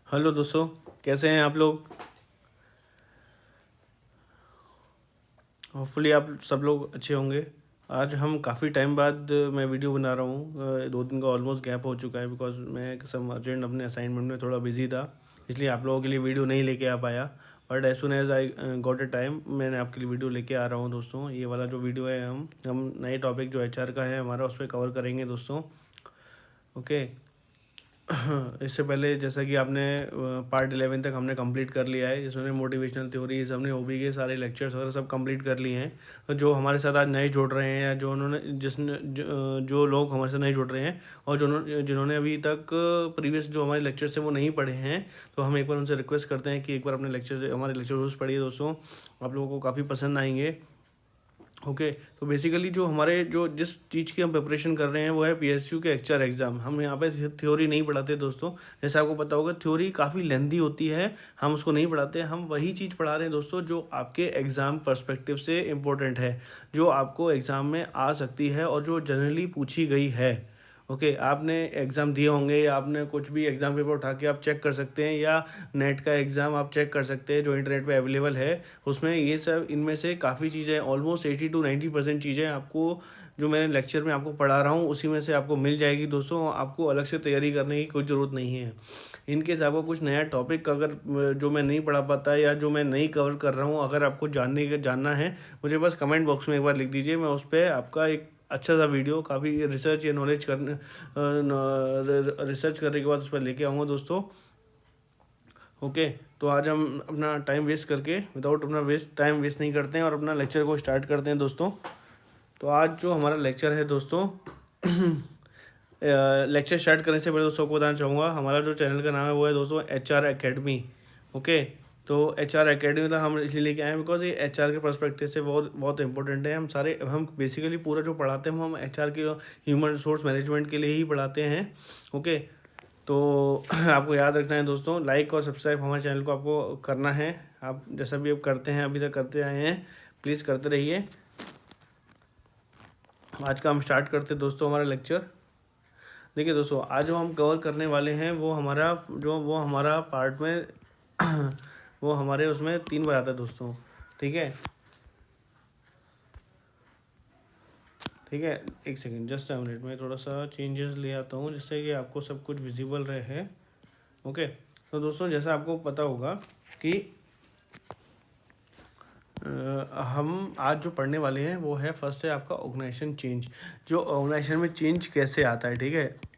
Hello दोस्तों, कैसे हैं आप लोग। होपफुली आप सब लोग अच्छे होंगे। आज हम काफ़ी टाइम बाद मैं वीडियो बना रहा हूँ। 2 दिन का ऑलमोस्ट गैप हो चुका है बिकॉज मैं सम अर्जेंट अपने असाइनमेंट में थोड़ा बिजी था, इसलिए आप लोगों के लिए वीडियो नहीं लेके आ पाया। But as soon as I got a time मैंने आपके लिए वीडियो लेके आ रहा हूँ दोस्तों। ये वाला जो वीडियो है हम नए टॉपिक जो एचआर का है हमारा उस पर कवर करेंगे दोस्तों। ओके। इससे पहले जैसा कि आपने पार्ट 11 तक हमने कंप्लीट कर लिया है, जिसमें मोटिवेशनल थ्योरीज हमने ओबी के सारे लेक्चर्स वगैरह सब कंप्लीट कर लिए हैं। तो जो हमारे साथ आज नए जुड़ रहे हैं या जो उन्होंने जो लोग हमारे साथ नए जुड़ रहे हैं और जिन्होंने अभी तक प्रीवियस जो हमारे लेक्चर्स हैं वो नहीं पढ़े हैं, तो हम एक बार उनसे रिक्वेस्ट करते हैं कि एक बार अपने हमारे लेक्चर्स पढ़िए दोस्तों। आप लोगों को काफ़ी पसंद आएंगे। ओके। तो बेसिकली जो हमारे जो जिस चीज़ की हम प्रिपरेशन कर रहे हैं वो है पीएसयू के एचआर एग्ज़ाम। हम यहाँ पे थ्योरी नहीं पढ़ाते दोस्तों। जैसे आपको पता होगा थ्योरी काफ़ी लेंदी होती है, हम उसको नहीं पढ़ाते। हम वही चीज़ पढ़ा रहे हैं दोस्तों जो आपके एग्ज़ाम पर्सपेक्टिव से इम्पोर्टेंट है, जो आपको एग्ज़ाम में आ सकती है और जो जनरली पूछी गई है। ओके। आपने एग्ज़ाम दिए होंगे या आपने कुछ भी एग्ज़ाम पेपर उठा के आप चेक कर सकते हैं, या नेट का एग्ज़ाम आप चेक कर सकते हैं जो इंटरनेट पे अवेलेबल है। उसमें ये सब इनमें से काफ़ी चीज़ें ऑलमोस्ट 80 to 90% चीज़ें आपको जो मैंने लेक्चर में आपको पढ़ा रहा हूँ उसी में से आपको मिल जाएगी दोस्तों। आपको अलग से तैयारी करने की कोई ज़रूरत नहीं है। इनकेस आपको कुछ नया टॉपिक अगर जो मैं नहीं पढ़ा पाता या जो मैं नहीं कवर कर रहा हूँ अगर आपको जानना है, मुझे बस कमेंट बॉक्स में एक बार लिख दीजिए। मैं उस पर आपका एक अच्छा सा वीडियो काफ़ी रिसर्च या नॉलेज करने रिसर्च करने के बाद उस पर लेके आऊँगा दोस्तों। ओके। तो आज हम अपना टाइम वेस्ट करके अपना टाइम वेस्ट नहीं करते हैं और अपना लेक्चर को स्टार्ट करते हैं दोस्तों। तो आज जो हमारा लेक्चर है दोस्तों, लेक्चर स्टार्ट करने से पहले दोस्तों को बताना चाहूँगा हमारा जो चैनल का नाम है वो है दोस्तों एचआर एकेडमी। ओके। तो एचआर एकेडमी मतलब हम इसलिए लेके आए हैं बिकॉज ये एचआर के पर्सपेक्टिव से बहुत बहुत इंपॉर्टेंट है। हम बेसिकली पूरा जो पढ़ाते हैं हम एचआर के ह्यूमन रिसोर्स मैनेजमेंट के लिए ही पढ़ाते हैं। ओके। तो आपको याद रखना है दोस्तों, लाइक और सब्सक्राइब हमारे चैनल को आपको करना है। आप जैसा भी अब करते हैं अभी तक करते आए हैं प्लीज़ करते रहिए। आज का हम स्टार्ट करते हैं दोस्तों हमारा लेक्चर। देखिए दोस्तों, आज जो हम कवर करने वाले हैं वो हमारा पार्ट में वो हमारे उसमें 3 बार आता है दोस्तों। ठीक है। ठीक है, एक सेकेंड जस्ट अ मिनट में थोड़ा सा चेंजेस ले आता हूँ जिससे कि आपको सब कुछ विजिबल रहे। ओके। तो दोस्तों जैसा आपको पता होगा कि हम आज जो पढ़ने वाले हैं वो है फर्स्ट है आपका ऑर्गेनाइजेशन चेंज। जो ऑर्गेनाइजेशन में चेंज कैसे आता है, ठीक है।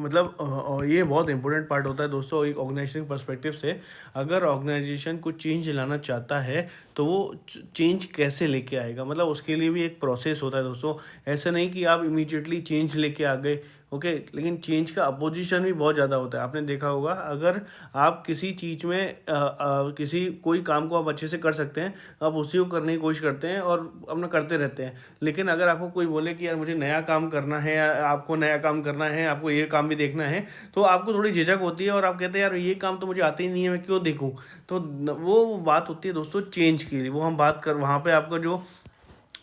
मतलब और ये बहुत इंपॉर्टेंट पार्ट होता है दोस्तों एक ऑर्गेनाइजेशन पर्सपेक्टिव से। अगर ऑर्गेनाइजेशन कुछ चेंज लाना चाहता है तो वो चेंज कैसे लेके आएगा, मतलब उसके लिए भी एक प्रोसेस होता है दोस्तों। ऐसा नहीं कि आप इमीडिएटली चेंज लेके आ गए। ओके। लेकिन चेंज का अपोजिशन भी बहुत ज़्यादा होता है। आपने देखा होगा अगर आप किसी चीज़ में किसी कोई काम को आप अच्छे से कर सकते हैं, आप उसी को करने की कोशिश करते हैं और अपना करते रहते हैं। लेकिन अगर आपको कोई बोले कि यार मुझे नया काम करना है या आपको नया काम करना है, आपको ये काम भी देखना है, तो आपको थोड़ी झिझक होती है और आप कहते हैं यार ये काम तो मुझे आता ही नहीं है, मैं क्यों देखूँ। तो वो बात होती है दोस्तों चेंज की। वो हम बात कर वहाँ पे आपका जो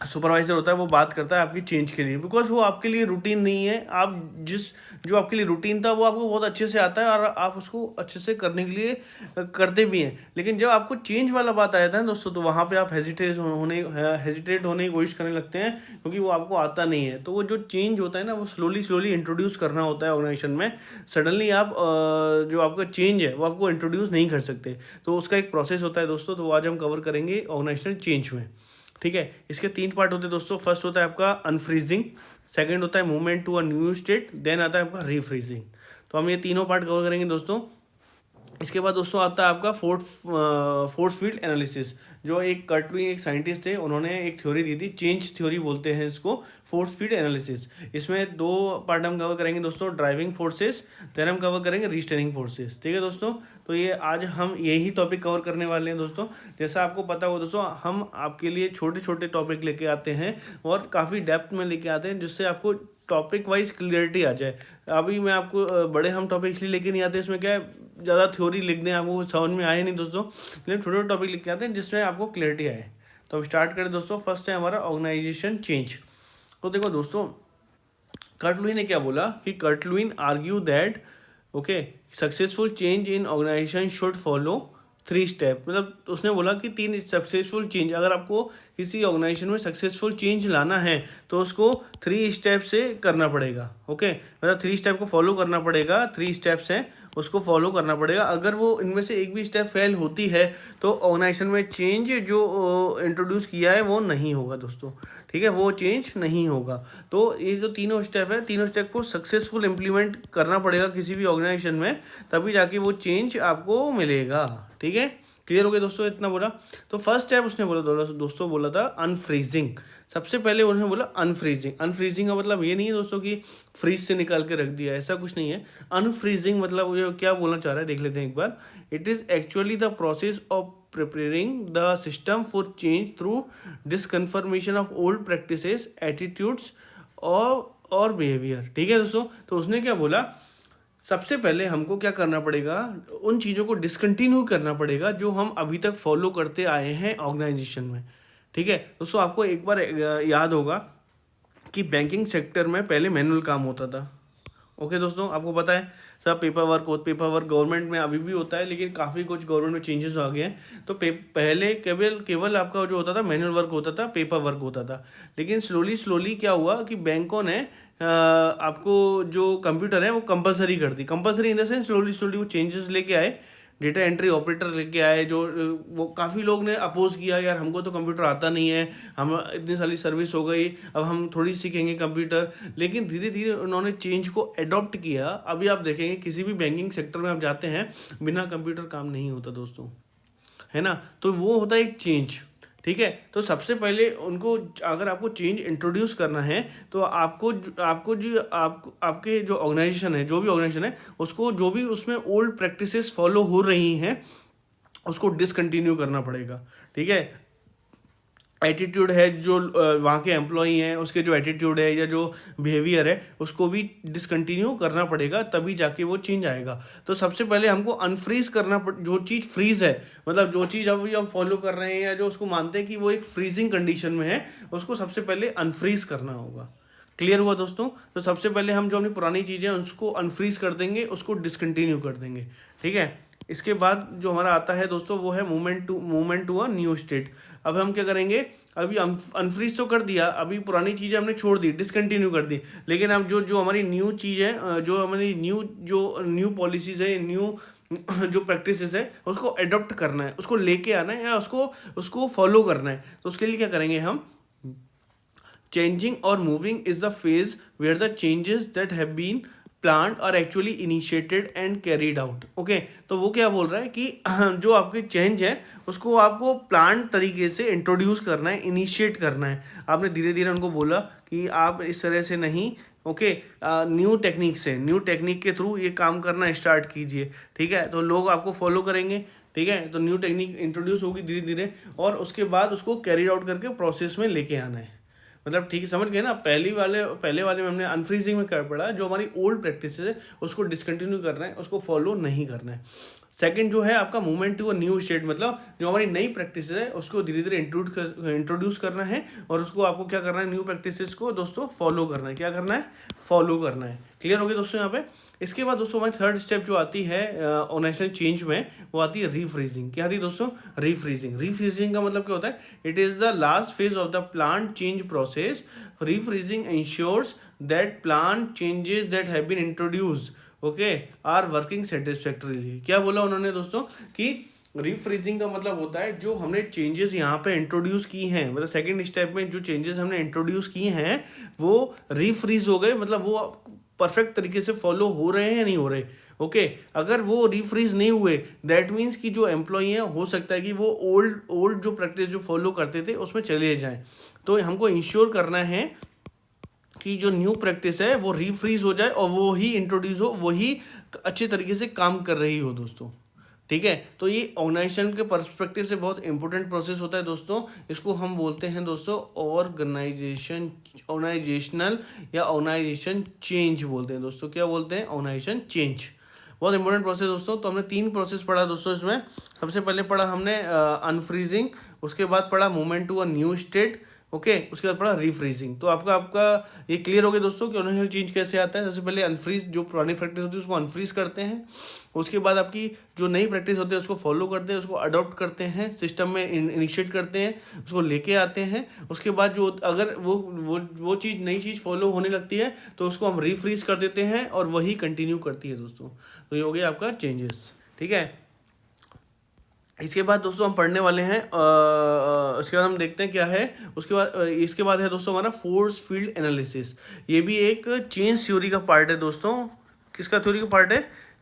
सुपरवाइजर होता है वो बात करता है आपकी चेंज के लिए, बिकॉज वो आपके लिए रूटीन नहीं है। आप जिस जो आपके लिए रूटीन था वो आपको बहुत अच्छे से आता है और आप उसको अच्छे से करने के लिए करते भी हैं। लेकिन जब आपको चेंज वाला बात आ जाता है दोस्तों तो वहाँ पे आप हेजिटेट होने की कोशिश करने लगते हैं क्योंकि वो आपको आता नहीं है। तो वो जो चेंज होता है ना वो स्लोली स्लोली इंट्रोड्यूस करना होता है ऑर्गेनाइजेशन में। सडनली आप जो आपका चेंज है वो आपको इंट्रोड्यूस नहीं कर सकते। तो उसका एक प्रोसेस होता है दोस्तों। तो आज हम कवर करेंगे ऑर्गेनाइजेशनल चेंज में। ठीक है। इसके 3 पार्ट होते हैं दोस्तों। फर्स्ट होता है आपका अनफ्रीजिंग, सेकंड होता है movement to a new state, then आता है आपका रीफ्रीजिंग। तो हम ये तीनों पार्ट कवर करेंगे दोस्तों। इसके बाद दोस्तों आता है आपका फोर्स फील्ड एनालिसिस। जो एक कर्टलुई एक साइंटिस्ट थे, उन्होंने एक थ्योरी दी थी, चेंज थ्योरी बोलते हैं इसको, फोर्स फील्ड एनालिसिस। इसमें 2 पार्ट हम कवर करेंगे दोस्तों, ड्राइविंग फोर्सेस, देन हम कवर करेंगे रिस्टेनिंग फोर्सेस। ठीक है दोस्तों। तो ये आज हम यही टॉपिक कवर करने वाले हैं दोस्तों। जैसा आपको पता हो दोस्तों हम आपके लिए छोटे छोटे टॉपिक लेके आते हैं और काफ़ी डेप्थ में लेके आते हैं जिससे आपको टॉपिक वाइज क्लियरिटी आ जाए। अभी मैं आपको बड़े हम टॉपिक इसलिए लेके नहीं आते, इसमें क्या है ज़्यादा थ्योरी लिख दें आपको समझ में आए नहीं दोस्तों, लेकिन छोटे छोटे टॉपिक लिख के आते हैं जिसमें आपको क्लियरिटी आए। तो अब स्टार्ट करें दोस्तों। फर्स्ट है हमारा ऑर्गेनाइजेशन चेंज। तो देखो दोस्तों, कर्ट लुईन ने क्या बोला कि Kurt Lewin argue that okay, successful change in organisation should follow 3 step. मतलब उसने बोला कि 3 सक्सेसफुल चेंज, अगर आपको किसी ऑर्गेनाइजेशन में सक्सेसफुल चेंज लाना है तो उसको 3 स्टेप से करना पड़ेगा। ओके, मतलब 3 स्टेप को फॉलो करना पड़ेगा, 3 स्टेप्स हैं उसको फॉलो करना पड़ेगा। अगर वो इनमें से एक भी स्टेप फेल होती है तो ऑर्गेनाइजेशन में चेंज जो इंट्रोड्यूस किया है वो नहीं होगा दोस्तों, ठीक है, वो चेंज नहीं होगा। तो ये जो तीनों स्टेप है, तीनों स्टेप को सक्सेसफुल इम्प्लीमेंट करना पड़ेगा किसी भी ऑर्गेनाइजेशन में, तभी जाके वो चेंज आपको मिलेगा। ठीक है, क्लियर हो गया दोस्तों, इतना बोला। तो फर्स्ट स्टेप उसने बोला दोस्तों बोला था अनफ्रीजिंग। सबसे पहले उसने बोला अनफ्रीजिंग। अनफ्रीजिंग का मतलब ये नहीं है दोस्तों कि फ्रीज से निकाल के रख दिया, ऐसा कुछ नहीं है। अनफ्रीजिंग मतलब ये क्या बोलना चाह रहा है देख लेते हैं एक बार। It is actually the process of preparing the system for change through disconfirmation of old practices, attitudes और behavior। ठीक है दोस्तों, तो उसने क्या बोला, सबसे पहले हमको क्या करना पड़ेगा, उन चीज़ों को डिसकंटिन्यू करना पड़ेगा जो हम अभी तक फॉलो करते आए हैं ऑर्गेनाइजेशन में। ठीक है दोस्तों, आपको एक बार याद होगा कि बैंकिंग सेक्टर में पहले मैनुअल काम होता था। ओके दोस्तों, आपको पता है सब पेपर वर्क गवर्नमेंट में अभी भी होता है, लेकिन काफ़ी कुछ गवर्नमेंट में चेंजेस आ गए हैं। तो पहले केवल केवल आपका जो होता था मैनुअल वर्क होता था, पेपर वर्क होता था। लेकिन स्लोली क्या हुआ कि बैंकों ने आपको जो कंप्यूटर है वो कंपलसरी कर दी। Compulsory in the sense slowly वो चेंजेस लेके आए, डेटा एंट्री ऑपरेटर लेके आए। जो वो काफ़ी लोग ने अपोज किया, यार हमको तो कंप्यूटर आता नहीं है, हम इतनी सारी सर्विस हो गई, अब हम थोड़ी सीखेंगे कंप्यूटर। लेकिन धीरे धीरे उन्होंने चेंज को अडॉप्ट किया। अभी आप देखेंगे किसी भी बैंकिंग सेक्टर में आप जाते हैं, बिना कंप्यूटर काम नहीं होता दोस्तों, है ना। तो वो होता है एक चेंज। ठीक है, तो सबसे पहले उनको, अगर आपको चेंज इंट्रोड्यूस करना है तो आपके जो ऑर्गेनाइजेशन है, जो भी ऑर्गेनाइजेशन है, उसको जो भी उसमें ओल्ड प्रैक्टिसेस फॉलो हो रही हैं उसको डिसकंटिन्यू करना पड़ेगा। ठीक है, एटीट्यूड है जो वहाँ के एम्प्लॉई हैं उसके जो एटीट्यूड है या जो बिहेवियर है उसको भी डिसकंटिन्यू करना पड़ेगा, तभी जाके वो चेंज आएगा। तो सबसे पहले हमको अनफ्रीज जो चीज़ फ्रीज है, मतलब जो चीज़ अभी हम फॉलो कर रहे हैं या जो उसको मानते हैं कि वो एक फ्रीजिंग कंडीशन में है, उसको सबसे पहले अनफ्रीज करना होगा। क्लियर हुआ दोस्तों। तो सबसे पहले हम जो अपनी पुरानी चीज़ें उसको अनफ्रीज कर देंगे, उसको डिसकंटिन्यू कर देंगे। ठीक है, इसके बाद जो हमारा आता है दोस्तों वो है movement to a new state. अब हम क्या करेंगे, अभी अनफ्रीज तो कर दिया, अभी पुरानी चीज़ें हमने छोड़ दी, डिसकंटिन्यू कर दी, लेकिन अब जो जो हमारी न्यू चीज़ है, जो हमारी न्यू पॉलिसीज़ है, न्यू जो प्रैक्टिसेस है उसको अडॉप्ट करना है, उसको लेके आना है या उसको फॉलो करना है। तो उसके लिए क्या करेंगे हम, चेंजिंग और moving is the phase where the changes that have been planned are actually initiated and carried out. Okay, तो वो क्या बोल रहा है कि जो आपकी चेंज है उसको आपको प्लान तरीके से इंट्रोड्यूस करना है, इनिशिएट करना है। आपने धीरे धीरे उनको बोला कि आप इस तरह से नहीं, ओके, न्यू टेक्निक के थ्रू ये काम करना स्टार्ट कीजिए। ठीक है, तो लोग आपको फॉलो करेंगे। ठीक है, तो न्यू टेक्निक इंट्रोड्यूस होगी धीरे धीरे, और उसके बाद उसको कैरीड आउट करके प्रोसेस में लेके आना है। मतलब ठीक है, समझ गए ना। पहले वाले में हमने अनफ्रीजिंग में कर पड़ा, जो हमारी ओल्ड प्रैक्टिस है उसको डिसकंटिन्यू करना है, उसको फॉलो नहीं करना है। सेकंड जो है आपका movement to a new state, मतलब जो हमारी नई प्रैक्टिस है उसको धीरे धीरे इंट्रोड्यूस करना है, और उसको आपको क्या करना है, न्यू प्रैक्टिसेस को दोस्तों फॉलो करना है। क्या करना है, फॉलो करना है। क्लियर हो गया दोस्तों यहाँ पे। इसके बाद दोस्तों हमारी थर्ड स्टेप जो आती है ऑर्गेनाइजेशनल चेंज में, वो आती है रीफ्रीजिंग। क्या आती है दोस्तों, रीफ्रीजिंग का मतलब क्या होता है, it is the last phase of the plan change process. Refreezing ensures that plan changes that have been introduce okay are working satisfactorily. क्या बोला उन्होंने दोस्तों कि रीफ्रीजिंग का मतलब होता है जो हमने चेंजेस यहाँ पे इंट्रोड्यूस की हैं, मतलब सेकंड स्टेप में जो चेंजेस हमने इंट्रोड्यूस किए हैं वो रीफ्रीज हो गए, मतलब वो परफेक्ट तरीके से फॉलो हो रहे हैं या नहीं हो रहे। ओके, अगर वो रीफ्रीज नहीं हुए दैट मीन्स कि जो एम्प्लॉई हैं हो सकता है कि वो ओल्ड जो प्रैक्टिस जो फॉलो करते थे उसमें चले जाएं। तो हमको इंश्योर करना है कि जो न्यू प्रैक्टिस है वो रीफ्रीज हो जाए और वो ही इंट्रोड्यूस हो, वही अच्छे तरीके से काम कर रही हो दोस्तों। ठीक है, तो ये ऑर्गेनाइजेशन के पर्सपेक्टिव से बहुत इंपॉर्टेंट प्रोसेस होता है दोस्तों। इसको हम बोलते हैं दोस्तों ऑर्गेनाइजेशनल या ऑर्गेनाइजेशन चेंज बोलते हैं दोस्तों। क्या बोलते हैं, ऑर्गेनाइजेशन चेंज। बहुत इंपॉर्टेंट प्रोसेस दोस्तों। तो हमने 3 प्रोसेस पढ़ा दोस्तों इसमें। सबसे पहले पढ़ा हमने अनफ्रीजिंग, उसके बाद पढ़ा movement to a new state, okay, उसके बाद पड़ा रीफ्रीजिंग। तो आपका आपका ये क्लियर हो गया दोस्तों कि ऑर्गेनाइजेशनल चेंज कैसे आता है। सबसे पहले अनफ्रीज, जो पुरानी प्रैक्टिस होती है उसको अनफ्रीज करते हैं। उसके बाद आपकी जो नई प्रैक्टिस होती है उसको फॉलो करते हैं, उसको अडॉप्ट करते हैं, सिस्टम में इनिशिएट करते हैं, उसको लेके आते हैं। उसके बाद जो अगर वो चीज़, नई चीज़ फॉलो होने लगती है तो उसको हम रीफ्रीज कर देते हैं और वही कंटिन्यू करती है दोस्तों। तो ये हो गया आपका चेंजेस, ठीक है। इसके बाद दोस्तों हम पढ़ने वाले हैं, उसके बाद हम देखते हैं क्या है। उसके बाद इसके बाद है दोस्तों हमारा फोर्स फील्ड एनालिसिस। ये भी एक चेंज थ्योरी का पार्ट है दोस्तों। किसका थ्योरी का पार्ट है?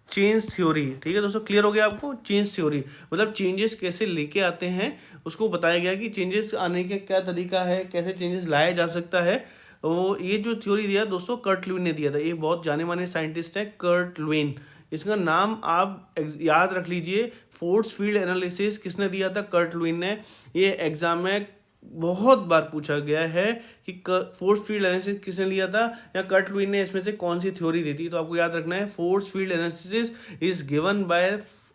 चेंज थ्योरी, ठीक है दोस्तों। क्लियर हो गया आपको? चेंज थ्योरी मतलब चेंजेस कैसे लेके आते हैं, उसको बताया गया कि चेंजेस आने का क्या तरीका है, कैसे चेंजेस लाया जा सकता है। वो ये जो थ्योरी दिया दोस्तों कर्ट लुईन ने दिया था। ये बहुत जाने माने साइंटिस्ट है कर्ट लुईन। इसका नाम आप याद रख लीजिए। फोर्स फील्ड एनालिसिस किसने दिया था? कर्ट लुईन ने। ये एग्जाम में बहुत बार पूछा गया है कि फोर्स फील्ड एनालिसिस किसने लिया था या कर्ट लुईन ने इसमें से कौन सी थ्योरी दी थी। तो आपको याद रखना है force field analysis is given by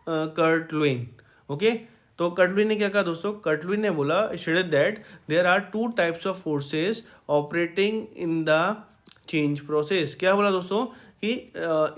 Kurt Lewin. Okay, तो कर्ट लुईन ने क्या कहा दोस्तों? कर्ट लुईन ने बोला, stated that there are two types of forces operating in the change process. क्या बोला दोस्तों कि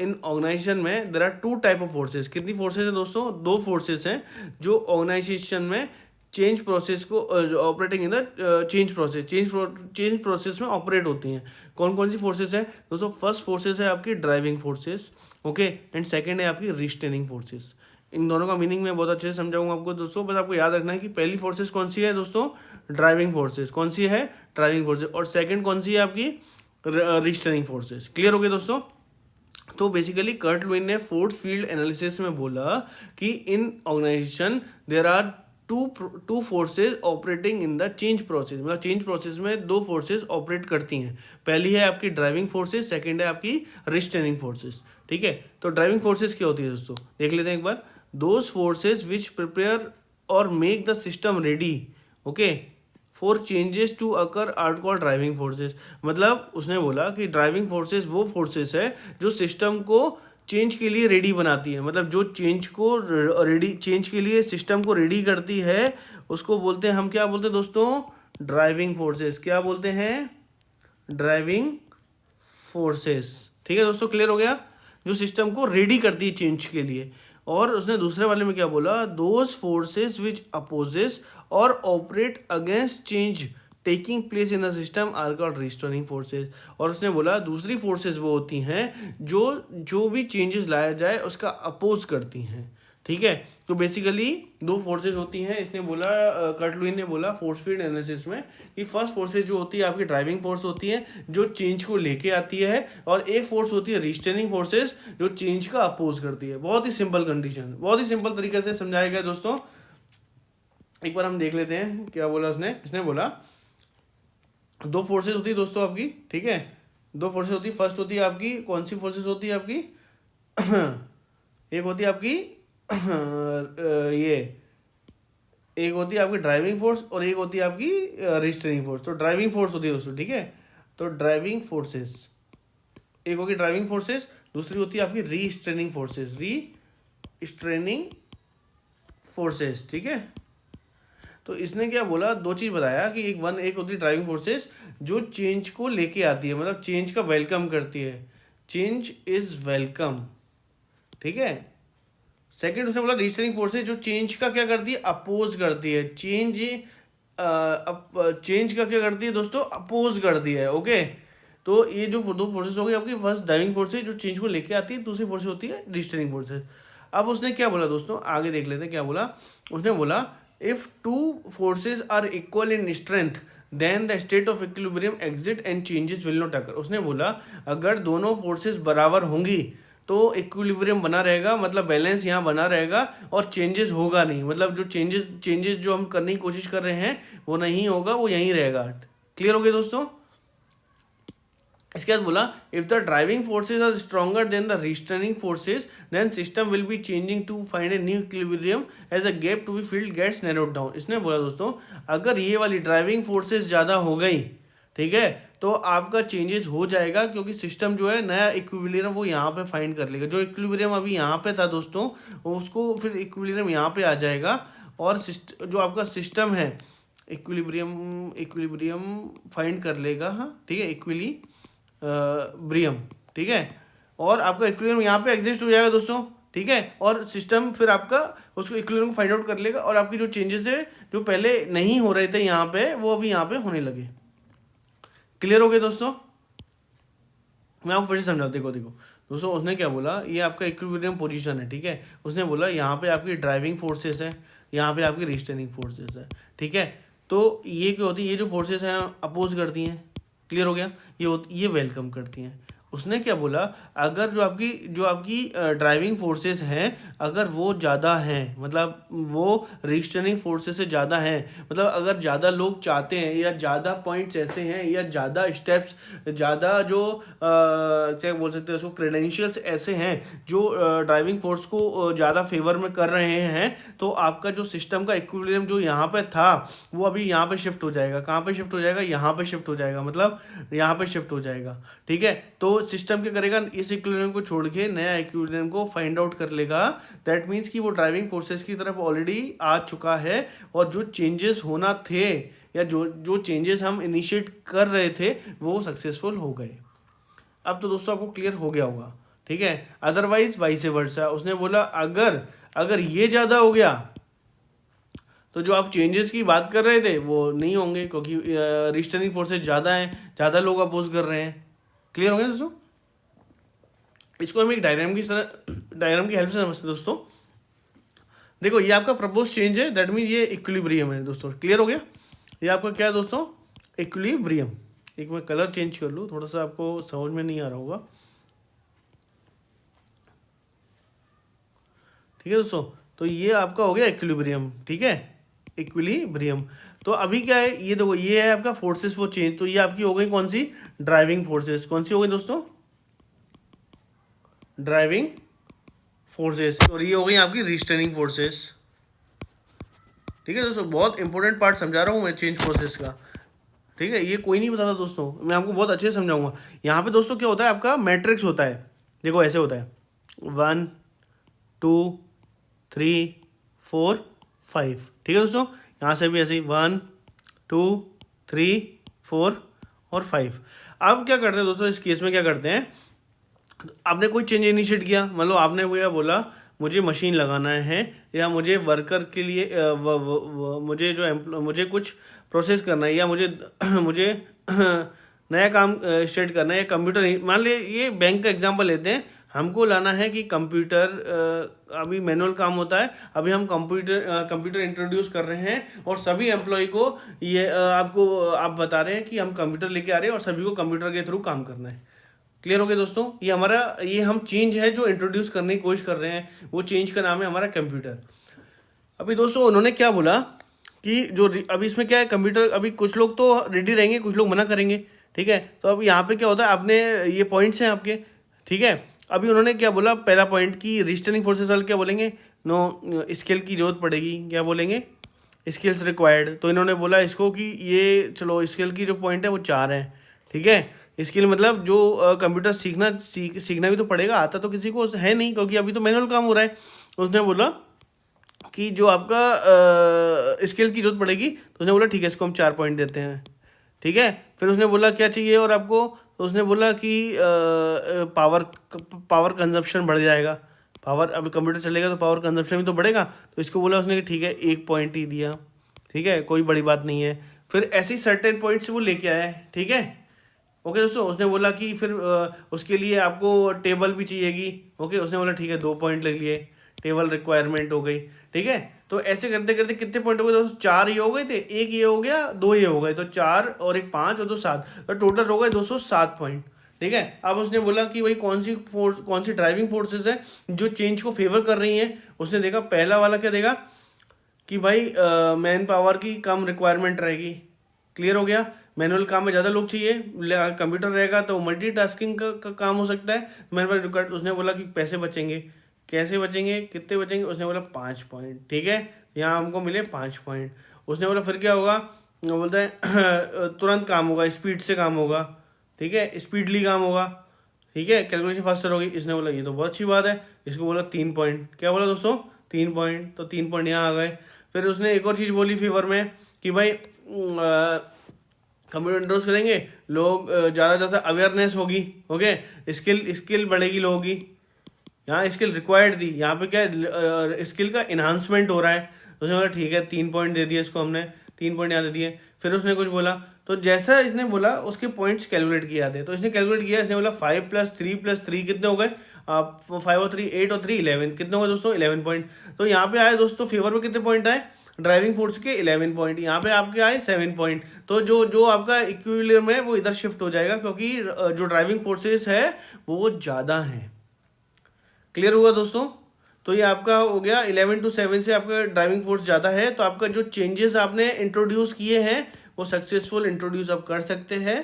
इन ऑर्गेनाइजेशन में there are two type of forces. कितनी फोर्सेस हैं दोस्तों? दो फोर्सेस हैं जो ऑर्गेनाइजेशन में चेंज प्रोसेस को operating in the change process में ऑपरेट होती हैं। कौन कौन सी फोर्सेस हैं दोस्तों? फर्स्ट फोर्सेस है आपकी driving forces, okay, and second है आपकी रिस्ट्रेनिंग फोर्सेस। इन दोनों का मीनिंग मैं बहुत अच्छे से समझाऊंगा आपको दोस्तों। बस आपको याद रखना है कि पहली फोर्सेस कौन सी है दोस्तों? Driving forces. कौन सी है? Driving forces. और सेकंड कौन सी है आपकी? Restraining forces. क्लियर हो गया दोस्तों? तो बेसिकली कर्ट लुईन ने फोर्स फील्ड एनालिसिस में बोला कि in organization there are two forces operating in the change process. मतलब चेंज प्रोसेस में दो फोर्सेस ऑपरेट करती हैं। पहली है आपकी ड्राइविंग फोर्सेस, सेकंड है आपकी रिस्ट्रेनिंग फोर्सेस, ठीक है। तो ड्राइविंग फोर्सेस क्या होती है दोस्तों? देख लेते हैं एक बार। दोज फोर्सेस विच प्रिपेयर और make the system ready, okay, for changes to occur are called driving forces. मतलब उसने बोला कि ड्राइविंग फोर्सेस वो फोर्सेस है जो सिस्टम को चेंज के लिए रेडी बनाती है। मतलब जो चेंज के लिए सिस्टम को रेडी करती है उसको बोलते हैं हम, क्या बोलते हैं दोस्तों? Driving forces. क्या बोलते हैं? ड्राइविंग फोर्सेस, ठीक है दोस्तों। क्लियर हो गया? जो सिस्टम को रेडी करती है चेंज के लिए। और उसने दूसरे वाले में क्या बोला? दोज फोर्सेस विच अपोजेस और operate against change taking place in the system are called restoring forces. और उसने बोला दूसरी फोर्सेस वो होती हैं जो भी चेंजेस लाया जाए उसका अपोज करती हैं, ठीक है। तो बेसिकली दो फोर्सेस होती हैं। इसने बोला, कर्ट लुईन ने बोला फोर्स फील्ड एनालिसिस में कि फर्स्ट फोर्सेस जो होती है आपकी ड्राइविंग फोर्स होती है जो चेंज को लेके आती है, और एक फोर्स होती है रिस्ट्रेनिंग फोर्सेस जो चेंज का अपोज करती है। बहुत ही सिंपल कंडीशन, बहुत ही सिंपल तरीके से समझाया गया दोस्तों। एक बार हम देख लेते हैं क्या बोला उसने। इसने बोला दो फोर्सेस होती है दोस्तों आपकी, ठीक है। दो फोर्सेस होती है। फर्स्ट होती है आपकी, कौन सी फोर्सेस होती है आपकी? एक होती है आपकी ये एक होती है आपकी ड्राइविंग फोर्स और एक होती है आपकी रिस्ट्रेनिंग फोर्स। तो ड्राइविंग फोर्स होती है दोस्तों, ठीक है। तो ड्राइविंग फोर्सेस, एक होगी ड्राइविंग फोर्सेस, दूसरी होती है आपकी रीस्ट्रेनिंग फोर्सेस, रीस्ट्रेनिंग फोर्सेस, ठीक है। तो इसने क्या बोला? दो चीज़ बताया कि एक होती है ड्राइविंग फोर्सेस जो चेंज को लेके आती है, मतलब चेंज का वेलकम करती है। चेंज इज वेलकम, ठीक है। सेकंड उसने बोला रिस्ट्रेनिंग फोर्सेस जो चेंज का क्या करती है? अपोज करती है। चेंज का क्या करती है दोस्तों? अपोज करती है, ओके। तो ये जो दो फोर्सेस हो गई आपकी, फर्स्ट ड्राइविंग फोर्सेस जो चेंज को लेके आती है, दूसरी फोर्सेस होती है रिस्ट्रेनिंग फोर्सेस। अब उसने क्या बोला दोस्तों? आगे देख लेते हैं क्या बोला। उसने बोला if two forces are equal in strength then the state of equilibrium exit and changes will not occur. उसने बोला अगर दोनों फोर्सेस बराबर होंगी तो इक्विलिब्रियम बना रहेगा, मतलब बैलेंस यहाँ बना रहेगा और चेंजेस होगा नहीं। मतलब जो चेंजेस जो हम करने की कोशिश कर रहे हैं वो नहीं होगा, वो यहीं रहेगा। क्लियर हो गया दोस्तों? इसके बाद बोला if the driving forces are stronger than the restraining forces then system will be changing to find a new equilibrium as a gap to be filled gets narrowed down. इसने बोला दोस्तों अगर ये वाली ड्राइविंग फोर्सेज ज़्यादा हो गई, ठीक है, तो आपका चेंजेस हो जाएगा क्योंकि सिस्टम जो है नया इक्विलिब्रियम वो यहाँ पे फाइंड कर लेगा। जो इक्विलिब्रियम अभी यहाँ पे था दोस्तों उसको फिर इक्विलिब्रियम यहाँ पे आ जाएगा और जो आपका सिस्टम है इक्विलिब्रियम इक्विलिब्रियम फाइंड कर लेगा, हाँ ठीक है, ब्रियम, ठीक है। और आपका इक्विलिब्रियम यहाँ पे एग्जिस्ट हो जाएगा दोस्तों, ठीक है। और सिस्टम फिर आपका उसको इक्विलिब्रियम को फाइंड आउट कर लेगा, और आपकी जो चेंजेस है जो पहले नहीं हो रहे थे यहाँ पे, वो अभी यहाँ पे होने लगे। क्लियर हो गए दोस्तों? मैं आपको फिर से समझाऊँ, देखो देखो दोस्तों, उसने क्या बोला, ये आपका इक्विलिब्रियम पोजीशन है, ठीक है। उसने बोला यहाँ पे आपकी ड्राइविंग फोर्सेस है, यहाँ पे आपकी रिस्ट्रेनिंग फोर्सेस है, ठीक है। तो ये क्या होती है, ये जो फोर्सेस हैं अपोज करती हैं, क्लियर हो गया, ये वेलकम करती हैं। उसने क्या बोला, अगर जो आपकी ड्राइविंग फोर्सेस हैं, अगर वो ज़्यादा हैं, मतलब वो रिस्ट्रेनिंग फोर्सेस से ज़्यादा हैं, मतलब अगर ज़्यादा लोग चाहते हैं, या ज़्यादा पॉइंट्स ऐसे हैं, या ज़्यादा स्टेप्स, ज़्यादा जो क्या बोल सकते हैं उसको, क्रेडेंशियल्स ऐसे हैं जो ड्राइविंग फोर्स को ज़्यादा फेवर में कर रहे हैं, तो आपका जो सिस्टम का इक्विलिब्रियम जो यहाँ पे था, वो अभी यहाँ पे शिफ्ट हो जाएगा। कहाँ पे शिफ्ट हो जाएगा? यहाँ पे शिफ्ट हो जाएगा, मतलब यहाँ पे शिफ्ट हो जाएगा, ठीक है। तो सिस्टम क्या करेगा, इस इक्विलिब्रियम को छोड़ के नया इक्विलिब्रियम को फाइंड आउट कर लेगा। दैट मीन्स कि वो ड्राइविंग फोर्सेस की तरफ ऑलरेडी आ चुका है, और जो चेंजेस होना थे, या जो जो चेंजेस हम इनिशिएट कर रहे थे, वो सक्सेसफुल हो गए। अब तो दोस्तों आपको क्लियर हो गया होगा, ठीक है। अदरवाइज वाइस वर्सा, उसने बोला अगर अगर ये ज़्यादा हो गया, तो जो आप चेंजेस की बात कर रहे थे वो नहीं होंगे, क्योंकि रिस्ट्रेनिंग फोर्सेस ज़्यादा हैं, ज़्यादा लोग अपोज कर रहे हैं। क्लियर हो गया दोस्तों? इसको हम एक डायग्राम की हेल्प से समझते हैं दोस्तों। देखो ये आपका प्रपोज चेंज है, दैट मीन ये इक्विलिब्रियम है दोस्तों। क्लियर हो गया? ये आपका क्या है दोस्तों? इक्विलिब्रियम। एक मैं कलर चेंज कर लूँ, थोड़ा सा आपको समझ में नहीं आ रहा होगा, ठीक है दोस्तों। तो ये आपका हो गया इक्विलिब्रियम, ठीक है, इक्विलिब्रियम। तो अभी क्या है, ये देखो, ये है आपका फोर्सेस वो चेंज, तो ये आपकी हो गई कौन सी? Driving forces. कौन सी हो गई दोस्तों? Driving forces. और ये हो गई आपकी रिस्ट्रेनिंग फोर्सेस, ठीक है दोस्तों। बहुत इंपॉर्टेंट पार्ट समझा रहा हूँ मैं चेंज प्रोसेस का, ठीक है। ये कोई नहीं बताता दोस्तों, मैं आपको बहुत अच्छे से समझाऊंगा। यहाँ पे दोस्तों क्या होता है, आपका मैट्रिक्स होता है, देखो ऐसे होता है, 1 2 3 4 5, ठीक है दोस्तों। यहाँ से भी ऐसे ही 1 2 3 4 और 5। अब क्या करते हैं दोस्तों, इस केस में क्या करते हैं, आपने कोई चेंज इनिशिएट किया, मतलब आपने वो बोला मुझे मशीन लगाना है, या मुझे वर्कर के लिए मुझे जो मुझे कुछ प्रोसेस करना है, या मुझे मुझे नया काम स्टार्ट करना है, या कंप्यूटर, मान लीजिए ये बैंक का एग्जांपल लेते हैं, हमको लाना है कि कंप्यूटर, अभी मैनुअल काम होता है, अभी हम कंप्यूटर इंट्रोड्यूस कर रहे हैं, और सभी एम्प्लॉय को ये आप बता रहे हैं कि हम कंप्यूटर लेके आ रहे हैं, और सभी को कंप्यूटर के थ्रू काम करना है। क्लियर हो गया दोस्तों? ये हम चेंज है जो इंट्रोड्यूस करने की कोशिश कर रहे हैं, वो चेंज का नाम है हमारा कंप्यूटर। अभी दोस्तों उन्होंने क्या बोला कि अभी इसमें क्या है, कंप्यूटर, अभी कुछ लोग तो रेडी रहेंगे, कुछ लोग मना करेंगे, ठीक है। तो अब यहाँ पे क्या होता है, आपने ये पॉइंट्स हैं आपके, ठीक है। अभी उन्होंने क्या बोला, पहला पॉइंट की रिस्ट्रेनिंग फोर्सेस वाले क्या बोलेंगे, नो स्किल की जरूरत पड़ेगी, क्या बोलेंगे, स्किल्स रिक्वायर्ड। तो इन्होंने बोला इसको कि ये चलो स्किल की जो पॉइंट है वो 4 है, ठीक है। स्किल मतलब जो कंप्यूटर सीखना भी तो पड़ेगा, आता तो किसी को है नहीं, क्योंकि अभी तो मैनुअल काम हो रहा है। उसने बोला कि जो आपका स्किल की जरूरत पड़ेगी, तो उसने बोला ठीक है, इसको हम 4 पॉइंट देते हैं, ठीक है। फिर उसने बोला क्या चाहिए और आपको, तो उसने बोला कि पावर कंजप्शन बढ़ जाएगा, पावर, अभी कंप्यूटर चलेगा तो पावर कंजप्शन भी तो बढ़ेगा, तो इसको बोला उसने कि ठीक है 1 पॉइंट ही दिया, ठीक है, कोई बड़ी बात नहीं है। फिर ऐसे ही सर्टेन पॉइंट्स वो लेके आया है, ठीक है। ओके दोस्तों, उसने बोला कि फिर उसके लिए आपको टेबल भी चाहिएगी, ओके। उसने बोला ठीक है 2 पॉइंट ले लिए, टेबल रिक्वायरमेंट हो गई, ठीक है। तो ऐसे करते करते कितने पॉइंट हो गए दोस्तों? 4 ये हो गए थे, 1 ये हो गया, 2 ये हो गए, तो 4 और 1 5 और 2 7, तो टोटल हो गए 207 पॉइंट, ठीक है। अब उसने बोला कि भाई कौन सी ड्राइविंग फोर्सेस है जो चेंज को फेवर कर रही हैं। उसने देखा पहला वाला क्या देगा कि भाई मैन पावर की कम रिक्वायरमेंट रहेगी। क्लियर हो गया? मैनुअल काम में ज़्यादा लोग चाहिए, कंप्यूटर रहेगा तो मल्टीटास्किंग का काम हो सकता है। मैंने उसने बोला कि पैसे बचेंगे, कैसे बचेंगे, कितने बचेंगे? उसने बोला 5 पॉइंट, ठीक है, यहाँ हमको मिले 5 पॉइंट। उसने बोला फिर क्या होगा, वो बोलता है तुरंत काम होगा, स्पीड से काम होगा, ठीक है, स्पीडली काम होगा, ठीक है, कैलकुलेशन फास्टर होगी। इसने बोला ये तो बहुत अच्छी बात है। इसको बोला 3 पॉइंट, क्या बोला दोस्तों? 3 पॉइंट, तो 3 पॉइंट यहाँ आ गए। फिर उसने एक और चीज़ बोली फेवर में कि भाई कंप्यूटर इंट्रोड्यूस करेंगे, लोग ज़्यादा से ज़्यादा अवेयरनेस होगी, ओके, स्किल बढ़ेगी लोगों की। यहाँ स्किल रिक्वायर्ड थी, यहाँ पे क्या है, स्किल का इन्हांसमेंट हो रहा है। तो उसने बोला ठीक है, 3 पॉइंट दे दिए इसको हमने, 3 पॉइंट यहाँ दे दिए। फिर उसने कुछ बोला, तो जैसा इसने बोला उसके पॉइंट्स कैलकुलेट किए जाते हैं। तो इसने कैलकुलेट किया, इसने बोला 5+3+3 कितने हो गए, आप 5 और 3 8 और 3 11 कितने हो गए दोस्तों, 11 पॉइंट। तो यहाँ पे आए दोस्तों फेवर में कितने पॉइंट आए, ड्राइविंग फोर्स के 11 पॉइंट, यहाँ पे आपके आए 7 पॉइंट। तो जो जो आपका इक्विलिब्रियम है वो इधर शिफ्ट हो जाएगा, क्योंकि जो ड्राइविंग फोर्सेस है वो ज़्यादा हैं। क्लियर हुआ दोस्तों। तो ये आपका हो गया 11-7 से आपका ड्राइविंग फोर्स ज़्यादा है, तो आपका जो चेंजेस आपने इंट्रोड्यूस किए हैं वो सक्सेसफुल इंट्रोड्यूस आप कर सकते हैं,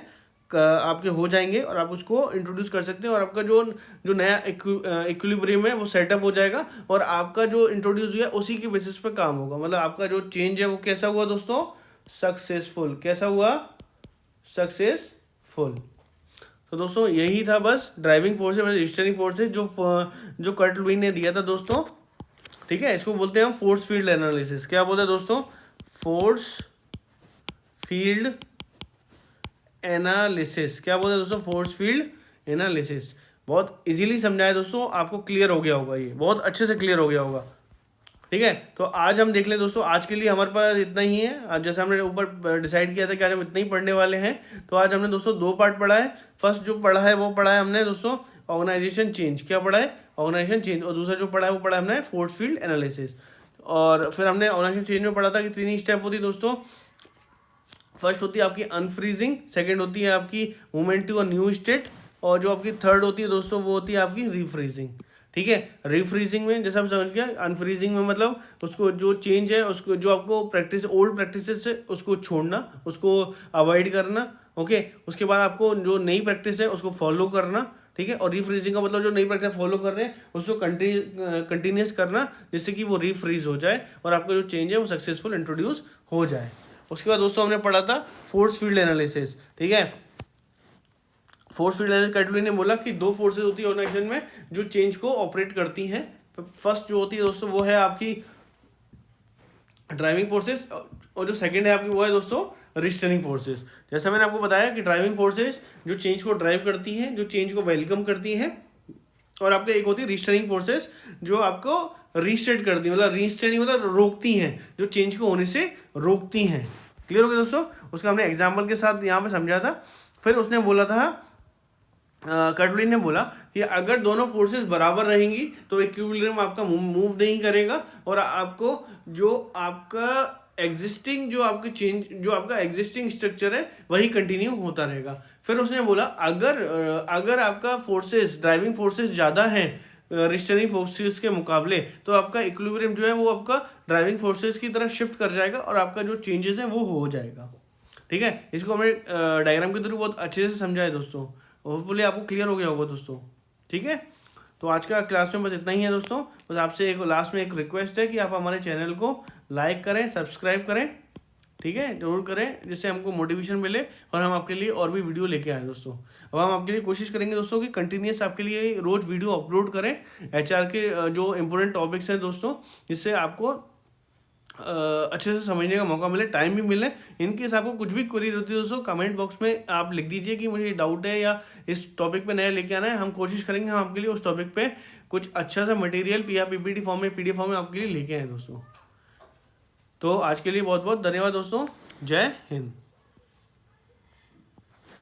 आपके हो जाएंगे और आप उसको इंट्रोड्यूस कर सकते हैं, और आपका जो जो नया इक्विलिब्रियम है वो सेटअप हो जाएगा, और आपका जो इंट्रोड्यूस हुआ उसी के बेसिस पे काम होगा। मतलब आपका जो चेंज है वो कैसा हुआ दोस्तों, सक्सेसफुल। कैसा हुआ, सक्सेसफुल। तो दोस्तों यही था बस ड्राइविंग फोर्सेस बस रजिस्टरिंग फोर्सेस जो कर्ट लुईस ने दिया था दोस्तों। ठीक है, इसको बोलते हैं हम फोर्स फील्ड एनालिसिस। क्या बोलते हैं दोस्तों, फोर्स फील्ड एनालिसिस। क्या बोलते हैं दोस्तों, फोर्स फील्ड एनालिसिस। बहुत इजीली समझाया दोस्तों, आपको क्लियर हो गया होगा, ये बहुत अच्छे से क्लियर हो गया होगा। ठीक है, तो आज हम देख लें दोस्तों, आज के लिए हमारे पास इतना ही है। आज जैसे हमने ऊपर डिसाइड किया था कि आज हम इतना ही पढ़ने वाले हैं, तो आज हमने दोस्तों 2 पार्ट पढ़ा है। फर्स्ट जो पढ़ा है वो पढ़ा है हमने दोस्तों ऑर्गेनाइजेशन चेंज। क्या पढ़ा है, ऑर्गेनाइजेशन चेंज। और दूसरा जो पढ़ा है वो पढ़ा है हमने फोर्स फील्ड एनालिसिस। और फिर हमने ऑर्गेनाइजेशन चेंज में पढ़ा था कि 3 स्टेप होती दोस्तों। फर्स्ट होती है आपकी अनफ्रीजिंग, सेकेंड होती है आपकी movement to a new state, और जो आपकी थर्ड होती है दोस्तों वो होती है आपकी रीफ्रीजिंग। ठीक है, रीफ्रीजिंग में जैसे हम समझ गया, अनफ्रीजिंग में मतलब उसको जो चेंज है उसको जो आपको प्रैक्टिस ओल्ड प्रैक्टिसेस से उसको छोड़ना, उसको अवॉइड करना। ओके, उसके बाद आपको जो नई प्रैक्टिस है उसको फॉलो करना। ठीक है, और रीफ्रीजिंग का मतलब जो नई प्रैक्टिस फॉलो कर रहे हैं उसको कंटिन्यूस करना, जिससे कि वो रीफ्रीज हो जाए और आपका जो चेंज है वो सक्सेसफुल इंट्रोड्यूस हो जाए। उसके बाद दोस्तों हमने पढ़ा था फोर्स फील्ड एनालिसिस। ठीक है, force field analysis Kurt Lewis ने बोला कि 2 फोर्सेज होती है ऑर्गेनाइजेशन में जो चेंज को ऑपरेट करती हैं। फर्स्ट जो होती है दोस्तों वो है आपकी ड्राइविंग फोर्सेस, और जो सेकंड है आपकी वो है दोस्तों रिस्ट्रेनिंग फोर्सेस। जैसा मैंने आपको बताया कि ड्राइविंग फोर्सेस जो चेंज को ड्राइव करती हैं, जो चेंज को वेलकम करती हैं, और आपके एक होती है रिस्ट्रेनिंग फोर्सेस जो आपको रिस्ट्रेट करती है, मतलब रिस्ट्रेनिंग मतलब रोकती हैं, जो चेंज को होने से रोकती हैं। क्लियर हो गया दोस्तों, उसका हमने एग्जाम्पल के साथ यहाँ पे समझा था। फिर उसने बोला था, कर्ट लुईस ने बोला कि अगर दोनों फोर्सेस बराबर रहेंगी तो इक्विलिब्रियम आपका मूव नहीं करेगा, और आपको जो आपका एग्जिस्टिंग जो आपके चेंज जो आपका एग्जिस्टिंग स्ट्रक्चर है वही कंटिन्यू होता रहेगा। फिर उसने बोला अगर आपका फोर्सेस ड्राइविंग फोर्सेस ज़्यादा हैं रिस्ट्रेनिंग फोर्सेस के मुकाबले, तो आपका इक्विलिब्रियम जो है वो आपका ड्राइविंग फोर्सेस की तरफ शिफ्ट कर जाएगा और आपका जो चेंजेस है वो हो जाएगा। ठीक है, इसको हमने डायग्राम के थ्रू बहुत अच्छे से समझा है दोस्तों, होपफुली आपको क्लियर हो गया होगा दोस्तों। ठीक है, तो आज का क्लास में बस इतना ही है दोस्तों। बस आपसे एक लास्ट में एक रिक्वेस्ट है कि आप हमारे चैनल को लाइक करें, सब्सक्राइब करें। ठीक है, जरूर करें, जिससे हमको मोटिवेशन मिले और हम आपके लिए और भी वीडियो लेके आए दोस्तों। अब हम आपके लिए कोशिश करेंगे दोस्तों कि कंटिन्यूस आपके लिए रोज़ वीडियो अपलोड करें HR के जो इम्पोर्टेंट टॉपिक्स हैं दोस्तों, जिससे आपको अच्छे से समझने का मौका मिले, टाइम भी मिले। इनकेस आपको कुछ भी क्वेरी होती है दोस्तों, कमेंट बॉक्स में आप लिख दीजिए कि मुझे डाउट है या इस टॉपिक पे नया लेके आना है। हम कोशिश करेंगे हम आपके लिए उस टॉपिक पे कुछ अच्छा सा मटेरियल या PPT फॉर्म में PDF फॉर्म में आपके लिए लेके आए दोस्तों। तो आज के लिए बहुत बहुत धन्यवाद दोस्तों। जय हिंद।